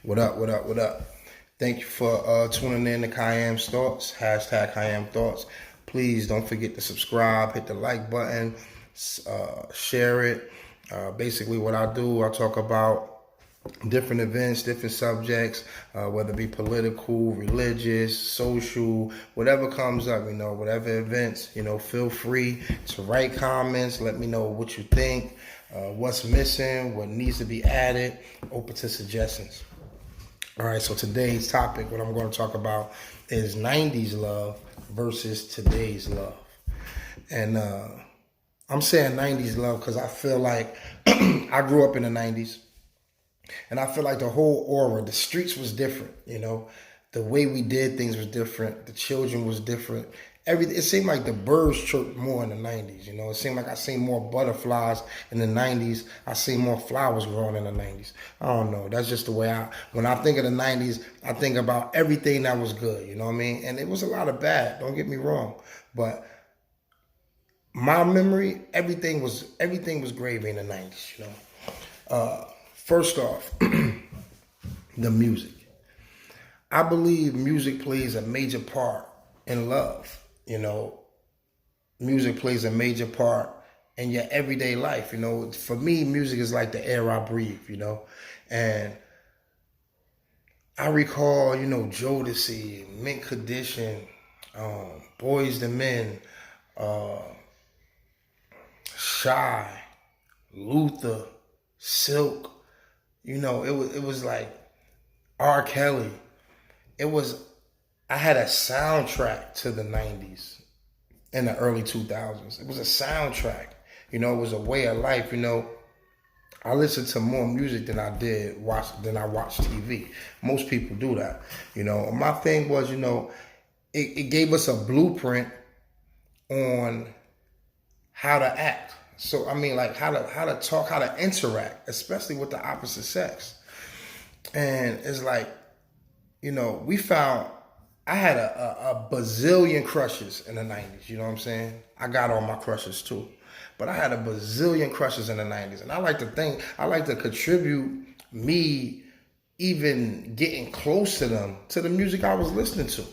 What up, what up, what up? Thank you for tuning in to kyamsthoughts, hashtag kyamsthoughts. Please don't forget to subscribe, hit the like button, share it. Basically what I do, I talk about different events, different subjects, whether it be political, religious, social, whatever comes up, whatever events, feel free to write comments. Let me know what you think, what's missing, what needs to be added, open to suggestions. All right, so today's topic, what I'm going to talk about is 90s love versus today's love. And I'm saying 90s love because I feel like I grew up in the 90s. And I feel like the whole aura, the streets was different, The way we did things was different. The children was different. Everything. It seemed like the birds chirped more in the 90s, It seemed like I seen more butterflies in the 90s. I seen more flowers growing in the 90s. I don't know. That's just the way when I think of the 90s, I think about everything that was good, you know what I mean? And it was a lot of bad, don't get me wrong. But my memory, everything was gravy in the 90s, First off, the music. I believe music plays a major part in love. Music plays a major part in your everyday life. For me, music is like the air I breathe, And I recall, Jodeci, Mint Condition, Boys the Men, Shy, Luther, Silk. It was like R. Kelly. I had a soundtrack to the 90s in the early 2000s. It was a soundtrack. It was a way of life. I listened to more music than I watched TV. Most people do that. My thing was, it gave us a blueprint on how to act. So how to talk, how to interact, especially with the opposite sex. And it's like, I had a bazillion crushes in the 90s, you know what I'm saying? I got all my crushes too. But I had a bazillion crushes in the 90s. And I like to contribute me even getting close to them, to the music I was listening to,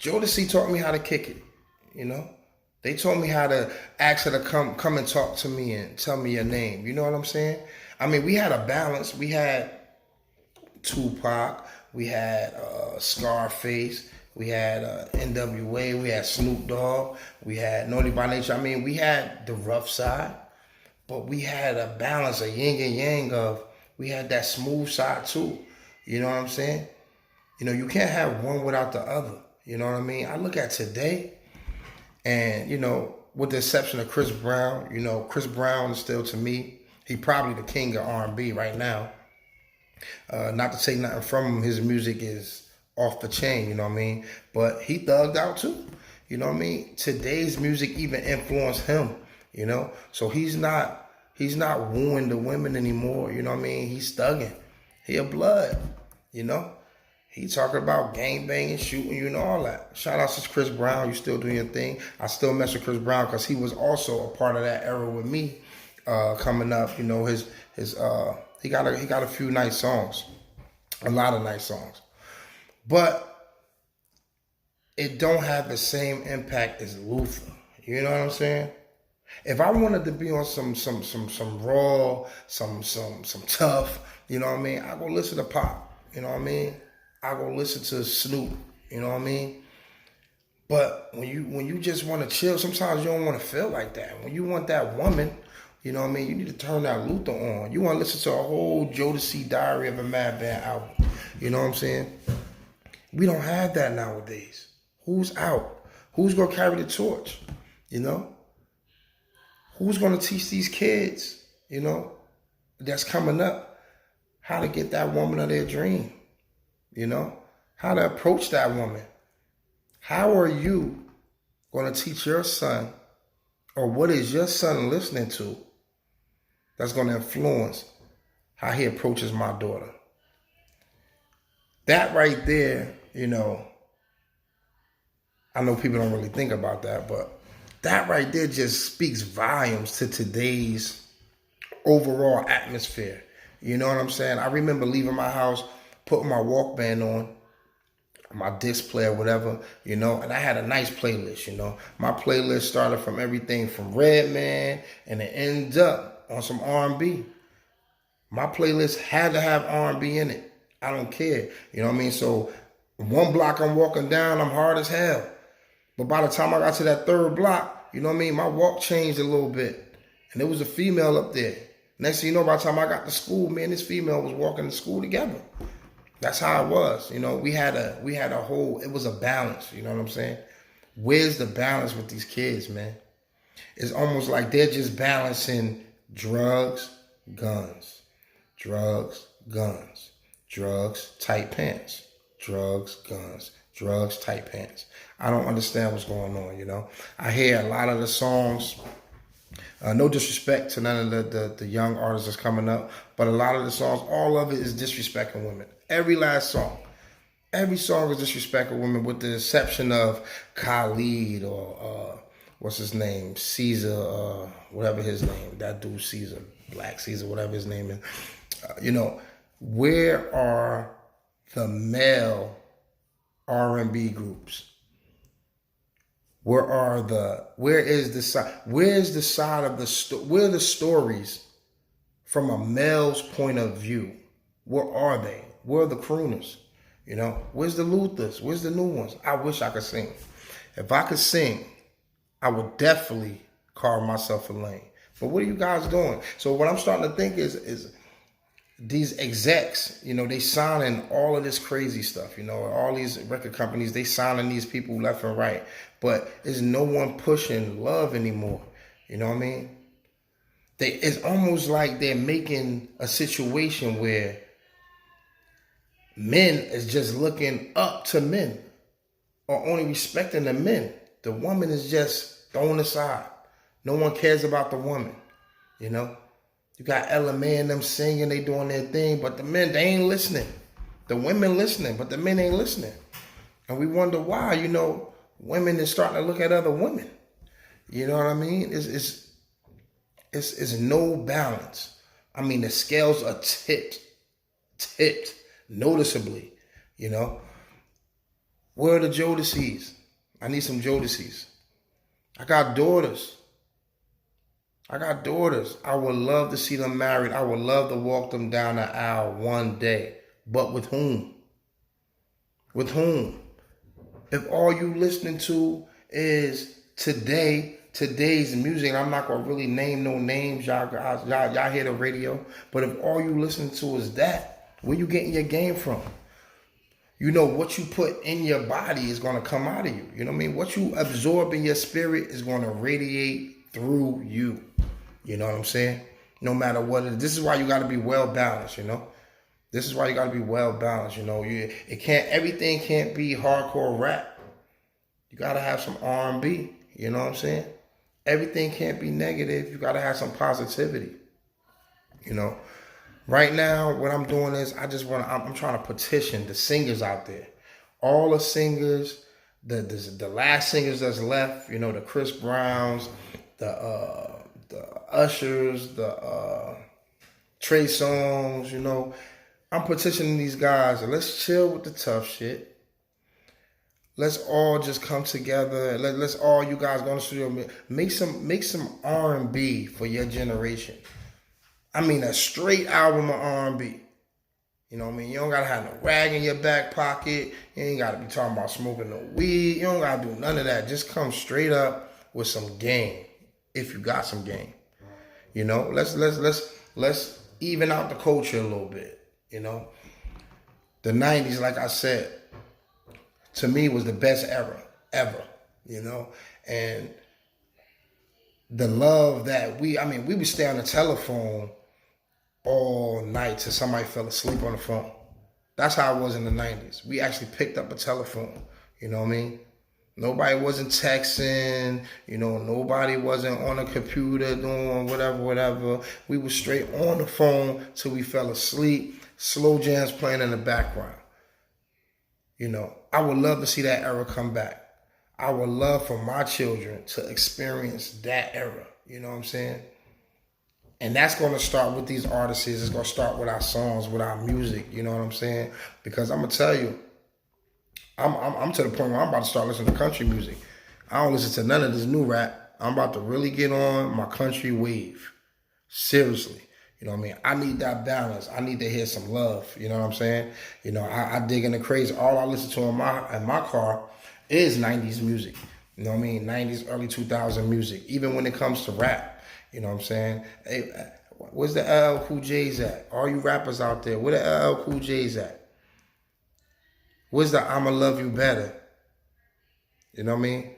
Jodeci taught me how to kick it, They told me how to ask her to come and talk to me and tell me your name. You know what I'm saying? I mean, we had a balance. We had Tupac. We had Scarface. We had NWA. We had Snoop Dogg. We had Naughty by Nature. I mean, we had the rough side, but we had a balance, a yin and yang we had that smooth side too. You know what I'm saying? You can't have one without the other. You know what I mean? I look at today, and, with the exception of Chris Brown, Chris Brown is still, to me, he probably the king of R&B right now. Not to take nothing from him, his music is off the chain, you know what I mean? But he thugged out too, you know what I mean? Today's music even influenced him, So he's not wooing the women anymore, you know what I mean? He's thugging. He a blood, He talking about gang banging, shooting, all that. Shout out to Chris Brown. You still doing your thing. I still mess with Chris Brown because he was also a part of that era with me coming up. He got a few nice songs, a lot of nice songs, but it don't have the same impact as Luther. You know what I'm saying? If I wanted to be on some raw, some tough, you know what I mean? I go listen to pop. You know what I mean? I go listen to Snoop, you know what I mean? But when you just want to chill, sometimes you don't want to feel like that. When you want that woman, you know what I mean, you need to turn that Luther on. You want to listen to a whole Jodeci Diary of a Madman album. You know what I'm saying? We don't have that nowadays. Who's out? Who's going to carry the torch? Who's going to teach these kids, that's coming up, how to get that woman of their dream? How to approach that woman. How are you going to teach your son, or what is your son listening to that's going to influence how he approaches my daughter? That right there, I know people don't really think about that, but that right there just speaks volumes to today's overall atmosphere. You know what I'm saying? I remember leaving my house, putting my Walkman on, my disc player, whatever, you know, and I had a nice playlist, you know. My playlist started from everything from Redman and it ends up on some R&B. My playlist had to have R&B in it. I don't care, you know what I mean? So one block I'm walking down, I'm hard as hell. But by the time I got to that third block, you know what I mean, my walk changed a little bit. And there was a female up there. Next thing you know, by the time I got to school, me and this female was walking to school together. That's how it was. You know, we had a whole, it was a balance, you know what I'm saying? Where's the balance with these kids, man? It's almost like they're just balancing drugs, guns, drugs, guns, drugs, tight pants, drugs, guns, drugs, tight pants. I don't understand what's going on, you know? I hear a lot of the songs, no disrespect to none of the young artists that's coming up, but a lot of the songs, all of it is disrespecting women. Every last song. Every song is disrespecting women with the exception of Khalid or what's his name? Caesar, whatever his name. That dude Caesar, Black Caesar, whatever his name is. You know, where are the male R&B groups? Where is the side of where are the stories from a male's point of view? Where are they? Where are the crooners? You know, where's the Luthers? Where's the new ones? I wish I could sing. If I could sing, I would definitely carve myself a lane. But what are you guys doing? So what I'm starting to think is these execs, you know, they signing all of this crazy stuff, you know, all these record companies, they signing these people left and right. But there's no one pushing love anymore. You know what I mean? It's almost like they're making a situation where men is just looking up to men or only respecting the men. The woman is just thrown aside. No one cares about the woman, you know? You got Ella May and them singing, they doing their thing, but the men, they ain't listening. The women listening, but the men ain't listening. And we wonder why, you know, women is starting to look at other women. You know what I mean? It's no balance. I mean, the scales are tipped noticeably, you know. Where are the Jodeci's? I need some Jodeci's. I got daughters. I would love to see them married. I would love to walk them down the aisle one day. But with whom? With whom? If all you listening to is today's music, and I'm not going to really name no names, y'all hear the radio, but if all you listening to is that, where you getting your game from? You know, what you put in your body is going to come out of you. You know what I mean? What you absorb in your spirit is going to radiate through you. You know what I'm saying? No matter what it is. This is why you got to be well balanced, you know? This is why you got to be well balanced, you know? Everything can't be hardcore rap. You got to have some R&B, you know what I'm saying? Everything can't be negative. You got to have some positivity, you know? Right now, what I'm doing is I'm trying to petition the singers out there. All the singers, the last singers that's left, you know, the Chris Browns, the Ushers, the Trey Songz, you know. I'm petitioning these guys, and let's chill with the tough shit. Let's all just come together. Let's all, you guys go in the studio, make some R&B for your generation. I mean, a straight album of R&B. You know what I mean? You don't got to have no rag in your back pocket. You ain't got to be talking about smoking no weed. You don't got to do none of that. Just come straight up with some game, if you got some game. You know, let's even out the culture a little bit, you know. The 90s, like I said, to me was the best era, ever, you know. And the love that we would stay on the telephone all night till somebody fell asleep on the phone. That's how it was in the 90s. We actually picked up a telephone, you know what I mean? Nobody wasn't texting, you know, nobody wasn't on a computer doing whatever. We were straight on the phone till we fell asleep, slow jams playing in the background. You know, I would love to see that era come back. I would love for my children to experience that era, you know what I'm saying? And that's going to start with these artists. It's going to start with our songs, with our music. You know what I'm saying? Because I'm going to tell you, I'm to the point where I'm about to start listening to country music. I don't listen to none of this new rap. I'm about to really get on my country wave. Seriously. You know what I mean? I need that balance. I need to hear some love. You know what I'm saying? You know, I dig into crazy. All I listen to in my car is 90s music. You know what I mean? 90s, early 2000 music. Even when it comes to rap. You know what I'm saying? Hey, where's the LL Cool J's at? All you rappers out there, where the LL Cool J's at? Where's the I'ma Love You Better? You know what I mean?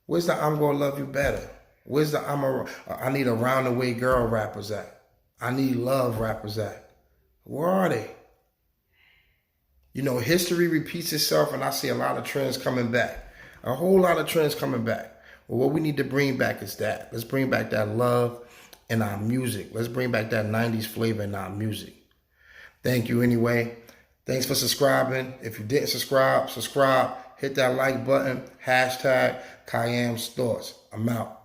Where's the I'm Gonna Love You Better? Where's the I need a roundaway girl rappers at? I need love rappers at? Where are they? You know, history repeats itself, and I see a lot of trends coming back. A whole lot of trends coming back. Well, what we need to bring back is that. Let's bring back that love in our music. Let's bring back that 90s flavor in our music. Thank you anyway. Thanks for subscribing. If you didn't subscribe. Hit that like button. # kyamsthoughts. I'm out.